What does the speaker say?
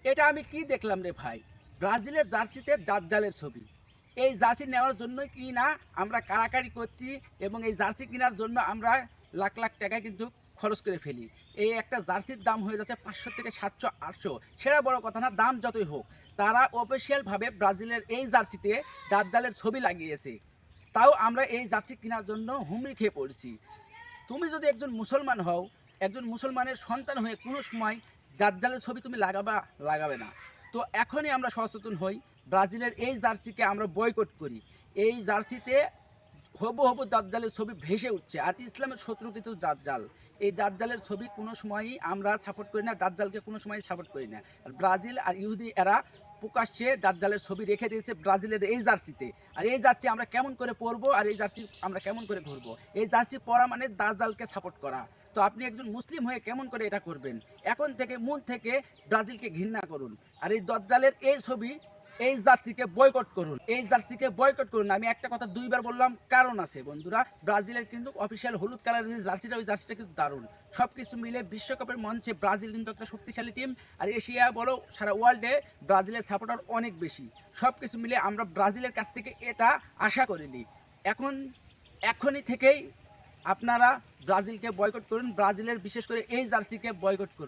এটা আমি কি দেখলাম রে ভাই, ব্রাজিলের জার্সিতে দাজ্জালের ছবি। এই জার্সি নেওয়ার জন্যই কি না আমরা কাড়াকাড়ি করছি, এবং এই জার্সি কেনার জন্য আমরা লাখ লাখ টাকা কিন্তু খরচ করে ফেলি। এই একটা জার্সির দাম হয়ে যাচ্ছে 500 থেকে 700 800। সেটা বড় কথা না, দাম যতই হোক, তারা অফিসিয়ালভাবে ব্রাজিলের এই জার্সিতে দাজ্জালের ছবি লাগিয়েছে। তাও আমরা এই জার্সি কেনার জন্য হুমড়ি খেয়ে পড়ছি। তুমি যদি একজন মুসলমান হও, একজন মুসলমানের সন্তান হয়ে কোনো সময় দাজ্জালের ছবি তুমি লাগাবে না। তো এখনই আমরা সচেতন হই, ব্রাজিলের এই জার্সিকে আমরা বয়কট করি। এই জার্সিতে হবু হবু দাজ্জালের ছবি ভেসে উঠছে, আর ইসলামের শত্রু কিন্তু দাজ্জাল। এই দাজ্জালের ছবি কোনো সময়ই আমরা সাপোর্ট করি না, দাজ্জালকে কোনো সময়ই সাপোর্ট করি না। আর ব্রাজিল আর ইহুদি এরা প্রকাশ্যে দাজ্জালের ছবি রেখে দিয়েছে ব্রাজিলের এই জার্সিতে। আর এই জার্সি আমরা কেমন করে পরবো, আর এই জার্সি আমরা কেমন করে ঘুরবো? এই জার্সি পরা মানে দাজ্জালকে সাপোর্ট করা। তো আপনি একজন মুসলিম হয়ে কেমন করে এটা করবেন? এখন থেকে মন থেকে ব্রাজিলকে ঘৃণা করুন, আর এই দাজ্জালের এই ছবি, এই জার্সিকে বয়কট করুন, এই জার্সিকে বয়কট করুন। আমি একটা কথা দুইবার বললাম, কারণ আছে বন্ধুরা। ব্রাজিলের কিন্তু অফিসিয়াল হলুদ কালারের যে জার্সিটা, ওই জার্সিটা কিন্তু দারুণ। সব কিছু মিলে বিশ্বকাপের মঞ্চে ব্রাজিল কিন্তু একটা শক্তিশালী টিম। আর এশিয়া বলো, সারা ওয়ার্ল্ডে ব্রাজিলের সাপোর্টার অনেক বেশি। সব কিছু মিলে আমরা ব্রাজিলের কাছ থেকে এটা আশা করিনি। এখনই থেকেই আপনারা ব্রাজিলকে বয়কট করুন, ব্রাজিলের বিশেষ করে এই জার্সিকে বয়কট করুন।